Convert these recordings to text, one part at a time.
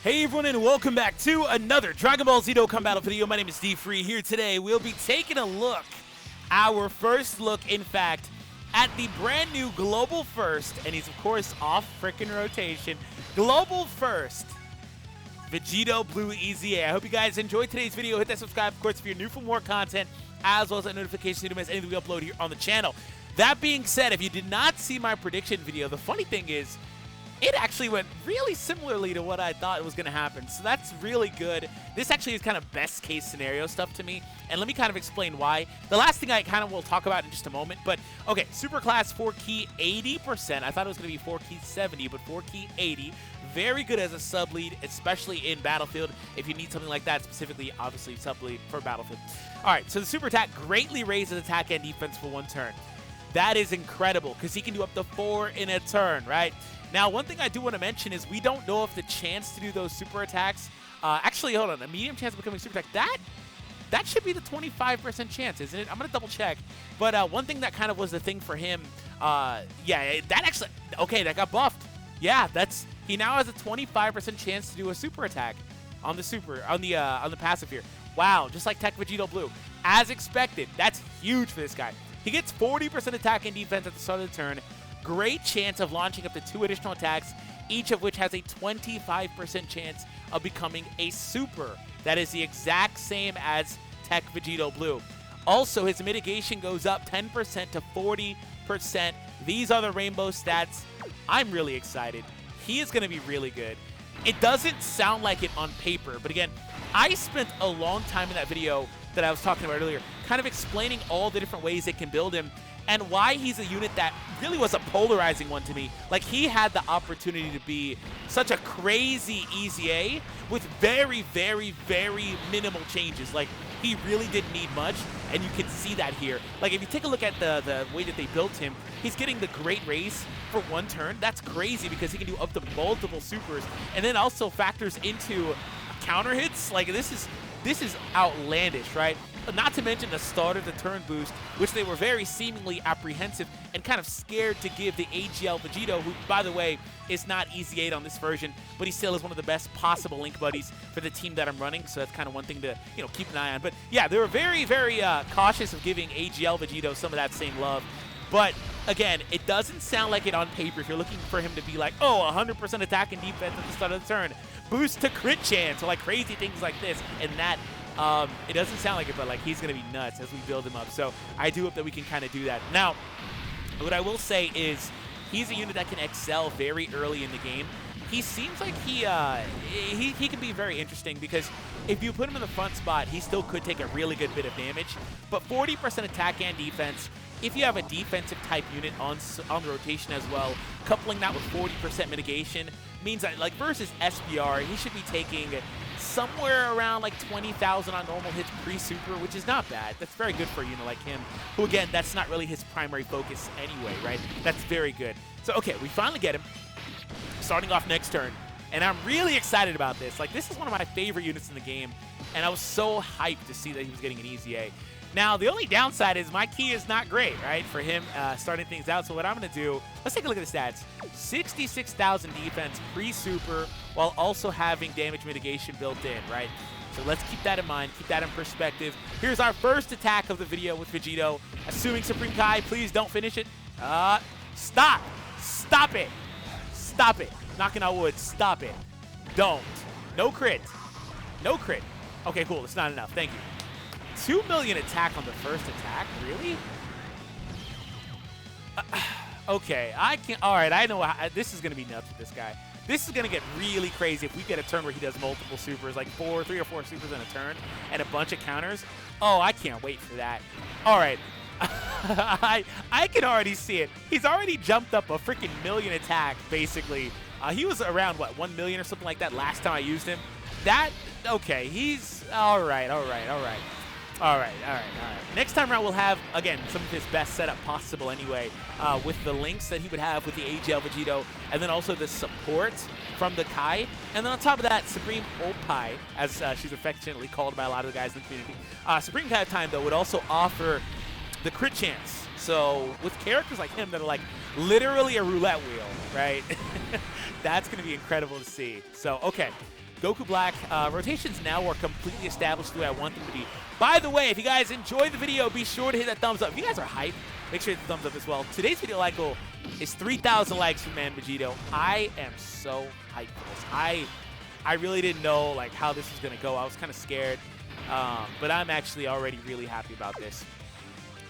Hey everyone, and welcome back to another Dragon Ball Z Dokkan Battle video. My name is D-Free. Here today, we'll be taking a look, our first look, in fact, at the brand new Global First, and he's of course off frickin' rotation, Global First, Vegito Blue EZA. I hope you guys enjoyed today's video. Hit that subscribe, of course, if you're new for more content, as well as that notification so you don't miss anything we upload here on the channel. That being said, if you did not see my prediction video, the funny thing is, it actually went really similarly to what I thought was going to happen, so that's really good. This actually is kind of best case scenario stuff to me, and let me kind of explain why. The last thing I kind of will talk about in just a moment, but okay, Super Class 4 key 80%. I thought it was going to be 4 key 70, but 4 key 80. Very good as a sub lead, especially in Battlefield. If you need something like that, specifically, obviously, sub lead for Battlefield. All right, so the Super Attack greatly raises attack and defense for one turn. That is incredible, because he can do up to 4 in a turn, right? Now, one thing I do want to mention is we don't know if the chance to do those super attacks, actually, hold on, a medium chance of becoming super attack, that should be the 25% chance, isn't it? I'm going to double check. But one thing that kind of was the thing for him, yeah, that actually, okay, that got buffed. Yeah, he now has a 25% chance to do a super attack on the passive here. Wow, just like Tech Vegito Blue. As expected, that's huge for this guy. He gets 40% attack and defense at the start of the turn. Great chance of launching up to 2 additional attacks, each of which has a 25% chance of becoming a super. That is the exact same as Tech Vegito Blue. Also, his mitigation goes up 10% to 40%. These are the rainbow stats. I'm really excited. He is going to be really good. It doesn't sound like it on paper, but again, I spent a long time in that video that I was talking about earlier, kind of explaining all the different ways it can build him, and why he's a unit that really was a polarizing one to me. Like, he had the opportunity to be such a crazy EZA with very, very, very minimal changes. Like, he really didn't need much, and you can see that here. Like, if you take a look at the way that they built him, he's getting the Great Race for 1 turn. That's crazy because he can do up to multiple supers, and then also factors into counter hits. Like, this is outlandish, right? Not to mention the start of the turn boost, which they were very seemingly apprehensive and kind of scared to give the AGL Vegito, who, by the way, is not EZ8 on this version, but he still is one of the best possible link buddies for the team that I'm running, so that's kind of one thing to, you know, keep an eye on. But yeah, they were very, very cautious of giving AGL Vegito some of that same love. But again, it doesn't sound like it on paper if you're looking for him to be like, oh, 100% attack and defense at the start of the turn, boost to crit chance, or like crazy things like this, and that. It doesn't sound like it, but like he's going to be nuts as we build him up. So I do hope that we can kind of do that. Now, what I will say is he's a unit that can excel very early in the game. He seems like he can be very interesting because if you put him in the front spot, he still could take a really good bit of damage. But 40% attack and defense, if you have a defensive type unit on the rotation as well, coupling that with 40% mitigation means that, like, versus SBR, he should be taking somewhere around like 20,000 on normal hits pre-super, which is not bad. That's very good for a unit like him, who, again, that's not really his primary focus anyway, right? That's very good. So, okay, we finally get him starting off next turn, and I'm really excited about this. Like, this is one of my favorite units in the game, and I was so hyped to see that he was getting an EZA. Now, the only downside is my key is not great, right, for him starting things out. So what I'm going to do, let's take a look at the stats. 66,000 defense pre-super while also having damage mitigation built in, right? So let's keep that in mind, keep that in perspective. Here's our first attack of the video with Vegito. Assuming Supreme Kai, please don't finish it. Stop! Stop it! Stop it! Knocking on wood, stop it. Don't. No crit. No crit. Okay, cool, it's not enough, thank you. 2 million attack on the first attack? Really? Okay, I can't. All right, I know this is going to be nuts with this guy. This is going to get really crazy if we get a turn where he does multiple supers, like 3 or 4 supers in a turn and a bunch of counters. Oh, I can't wait for that. All right. I can already see it. He's already jumped up a freaking million attack, basically. He was around, what, 1 million or something like that last time I used him. Okay, he's, all right. All right. Next time around, we'll have, again, some of his best setup possible anyway, with the links that he would have with the AGL Vegito, and then also the support from the Kai. And then on top of that, Supreme Opai, as she's affectionately called by a lot of the guys in the community. Supreme Kai time, though, would also offer the crit chance. So with characters like him that are like literally a roulette wheel, right? That's going to be incredible to see. So, okay. Goku Black rotations now are completely established the way I want them to be. By the way, if you guys enjoyed the video, be sure to hit that thumbs up. If you guys are hyped, make sure to hit the thumbs up as well. Today's video like goal is 3,000 likes from Man Vegito. I am so hyped for this. I really didn't know like how this was gonna go. I was kind of scared, but I'm actually already really happy about this.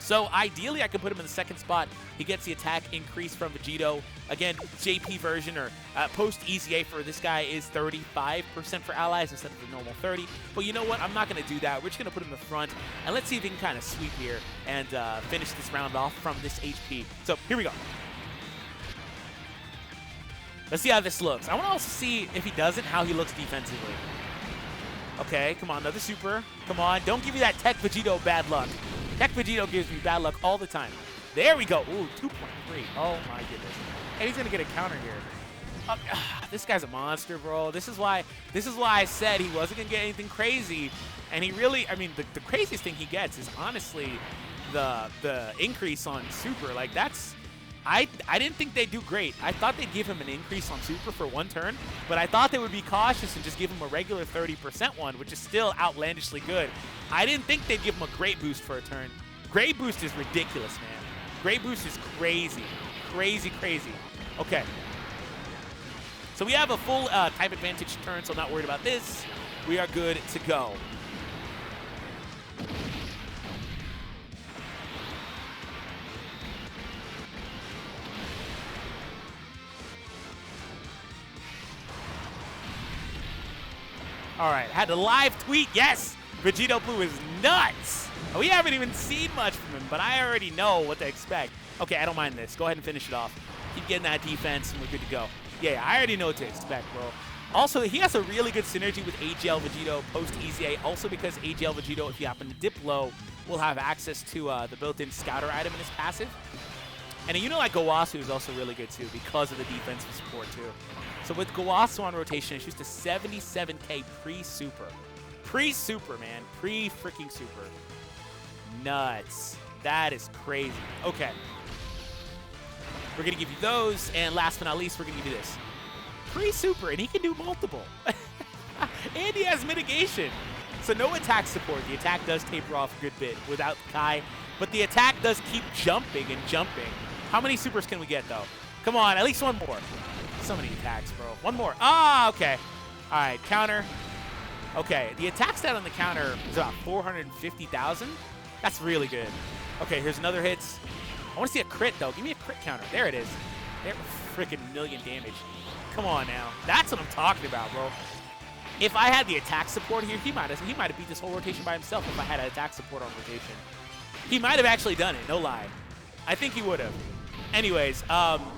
So ideally, I could put him in the second spot. He gets the attack increase from Vegito. Again, JP version or post EZA for this guy is 35% for allies instead of the normal 30. But you know what? I'm not going to do that. We're just going to put him in the front. And let's see if he can kind of sweep here and finish this round off from this HP. So here we go. Let's see how this looks. I want to also see if he doesn't, how he looks defensively. Okay, come on, another super. Come on, don't give me that Tech Vegito bad luck. Tech Vegito gives me bad luck all the time. There we go. Ooh, 2.3. Oh, my goodness. And he's going to get a counter here. This guy's a monster, bro. This is why I said he wasn't going to get anything crazy. And he really, I mean, the craziest thing he gets is honestly the increase on super. Like, that's, I didn't think they'd do great. I thought they'd give him an increase on super for one turn, but I thought they would be cautious and just give him a regular 30% one, which is still outlandishly good. I didn't think they'd give him a great boost for a turn. Great boost is ridiculous, man. Great boost is crazy. Crazy, crazy. Okay. So we have a full type advantage turn, so I'm not worried about this. We are good to go. All right, had to live tweet. Yes, Vegito Blue is nuts. We haven't even seen much from him, but I already know what to expect. Okay, I don't mind this. Go ahead and finish it off. Keep getting that defense, and we're good to go. Yeah, I already know what to expect, bro. Also, he has a really good synergy with AGL Vegito post-EZA, also because AGL Vegito, if you happen to dip low, will have access to the built-in scouter item in his passive. And you know, like Gowasu is also really good, too, because of the defensive support, too. So with Gowasu on rotation, it's used to 77k pre-super. Pre-super, man. Pre-freaking super. Nuts. That is crazy. Okay. We're going to give you those, and last but not least, we're going to give you this. Pre-super, and he can do multiple. And he has mitigation. So no attack support. The attack does taper off a good bit without Kai, but the attack does keep jumping and jumping. How many supers can we get, though? Come on, at least one more. So many attacks, bro. One more. Ah, okay. All right, counter. Okay, the attack stat on the counter is about 450,000. That's really good. Okay, here's another hit. I want to see a crit, though. Give me a crit counter. There it is. There, freaking million damage. Come on now. That's what I'm talking about, bro. If I had the attack support here, he might have beat this whole rotation by himself if I had an attack support on rotation. He might have actually done it, no lie. I think he would have. Anyways,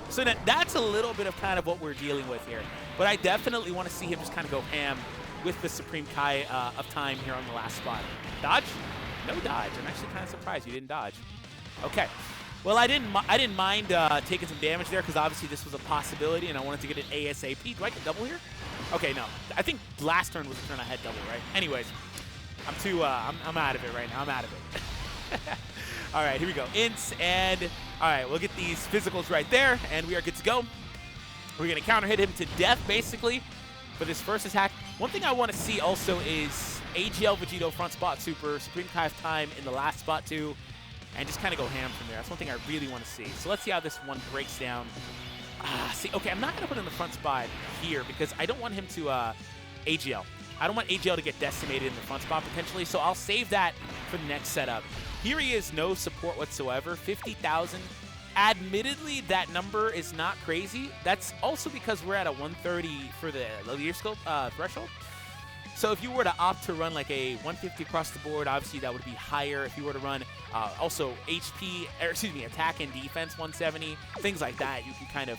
so that's a little bit of kind of what we're dealing with here. But I definitely want to see him just kind of go ham with the Supreme Kai of time here on the last spot. Dodge? No dodge. I'm actually kind of surprised you didn't dodge. Okay. Well, I didn't mind taking some damage there because obviously this was a possibility and I wanted to get it ASAP. Do I get double here? Okay, no. I think last turn was the turn I had double, right? Anyways, I'm out of it right now. I'm out of it. All right, here we go. Ints, and all right, we'll get these physicals right there, and we are good to go. We're going to counter hit him to death, basically, for this first attack. One thing I want to see also is AGL Vegito front spot super, Supreme Kai of time in the last spot too, and just kind of go ham from there. That's one thing I really want to see. So let's see how this one breaks down. See, okay, I'm not going to put him in the front spot here because I don't want him to AGL. I don't want AGL to get decimated in the front spot potentially, so I'll save that for the next setup. Here he is, no support whatsoever, 50,000. Admittedly, that number is not crazy. That's also because we're at a 130 for the leader scope threshold. So if you were to opt to run like a 150 across the board, obviously that would be higher. If you were to run also HP, or excuse me, attack and defense 170, things like that, you can kind of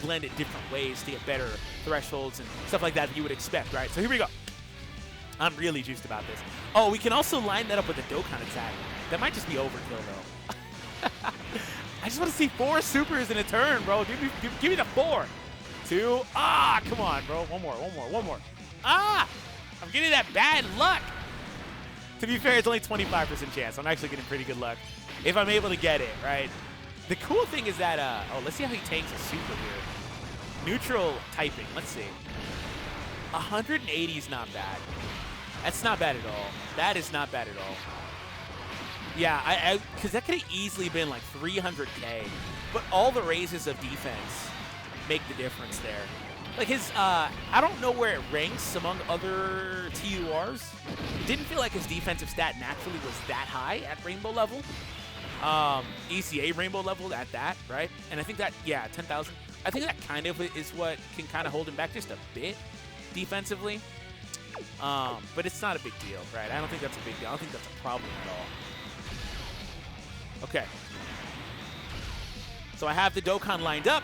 blend it different ways to get better thresholds and stuff like that you would expect, right? So here we go. I'm really juiced about this. Oh, we can also line that up with a Dokkan attack. That might just be overkill, though. I just want to see 4 supers in a turn, bro. Give me the 4. 2. Ah, come on, bro. One more. Ah! I'm getting that bad luck. To be fair, it's only 25% chance. I'm actually getting pretty good luck if I'm able to get it, right? The cool thing is that, oh, let's see how he tanks a super here. Neutral typing. Let's see. 180 is not bad. That's not bad at all. That is not bad at all. Yeah, because that could have easily been like 300K, but all the raises of defense make the difference there. Like his, I don't know where it ranks among other TURs. It didn't feel like his defensive stat naturally was that high at rainbow level. ECA rainbow level at that, right? And I think that, yeah, 10,000. I think that kind of is what can kind of hold him back just a bit defensively. But it's not a big deal, right? I don't think that's a big deal. I don't think that's a problem at all. Okay. So I have the Dokkan lined up.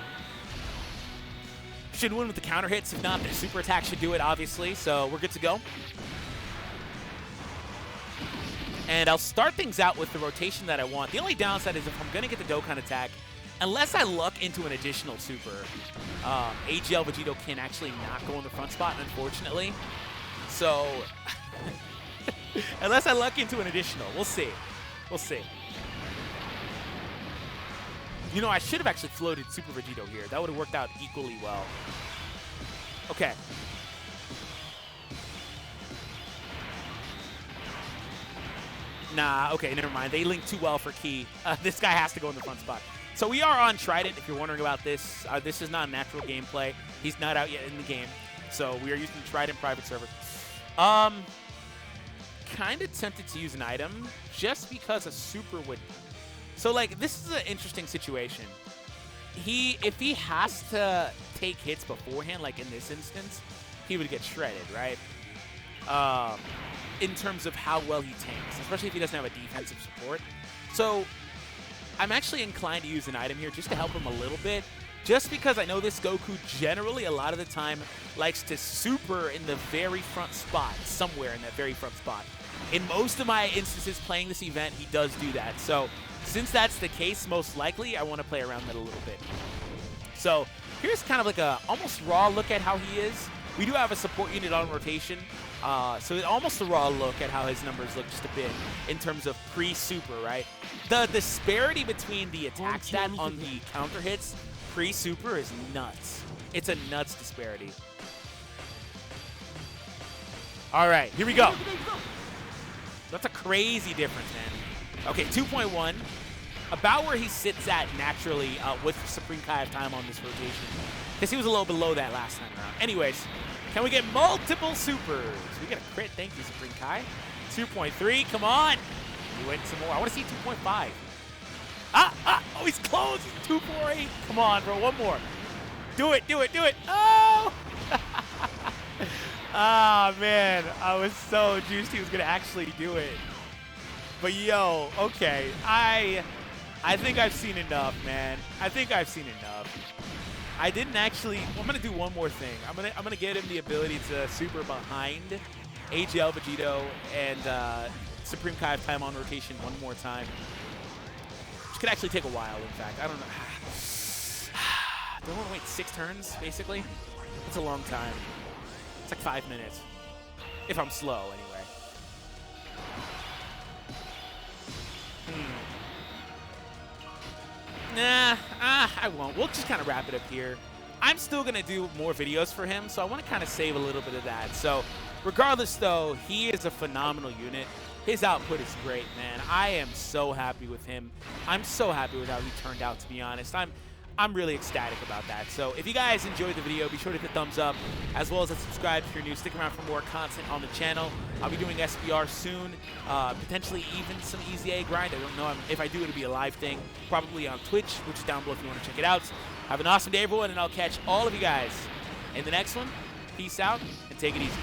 Should win with the counter hits. If not, the super attack should do it, obviously. So we're good to go. And I'll start things out with the rotation that I want. The only downside is if I'm going to get the Dokkan attack, unless I luck into an additional super, AGL Vegito can actually not go in the front spot, unfortunately. So, unless I luck into an additional, we'll see. We'll see. You know, I should have actually floated Super Vegito here. That would have worked out equally well. Okay. Nah, okay, never mind. They link too well for Key. This guy has to go in the front spot. So we are on Trident, if you're wondering about this. This is not natural gameplay. He's not out yet in the game. So we are using Trident private server. Kind of tempted to use an item just because a super would... So, like, this is an interesting situation. If he has to take hits beforehand, like in this instance, he would get shredded, right? In terms of how well he tanks, especially if he doesn't have a defensive support. So, I'm actually inclined to use an item here just to help him a little bit, just because I know this Goku generally, a lot of the time, likes to super in the very front spot, somewhere in that very front spot. In most of my instances playing this event, he does do that. So, since that's the case, most likely, I want to play around that a little bit. So, here's kind of like a almost raw look at how he is. We do have a support unit on rotation, so almost a raw look at how his numbers look just a bit in terms of pre-super, right? The disparity between the attack stat on the counter hits pre-super is nuts. It's a nuts disparity. All right, here we go. That's a crazy difference, man. Okay, 2.1. About where he sits at naturally with Supreme Kai of time on this rotation. Because he was a little below that last time around. Anyways, can we get multiple supers? We get a crit. Thank you, Supreme Kai. 2.3. Come on. We went some more. I want to see 2.5. Oh, he's close. 2.48. Come on, bro. One more. Do it. Do it. Do it. Oh! Ah, man. I was so juiced he was going to actually do it. But, yo, okay. I think I've seen enough, man. I think I've seen enough. I didn't actually... I'm going to do one more thing. I'm gonna get him the ability to super behind AGL Vegito and Supreme Kai of time on rotation one more time. Which could actually take a while, in fact. I don't know. Do I want to wait 6 turns, basically? That's a long time. It's like 5 minutes. If I'm slow, anyway. Nah, I won't. We'll just kind of wrap it up here. I'm still going to do more videos for him, so I want to kind of save a little bit of that. So, regardless, though, he is a phenomenal unit. His output is great, man. I am so happy with him. I'm so happy with how he turned out, to be honest. I'm really ecstatic about that. So if you guys enjoyed the video, be sure to hit the thumbs up, as well as subscribe if you're new. Stick around for more content on the channel. I'll be doing SBR soon, potentially even some EZA grind. I don't know if I do, it'll be a live thing, probably on Twitch, which is down below if you want to check it out. Have an awesome day, everyone, and I'll catch all of you guys in the next one. Peace out, and take it easy.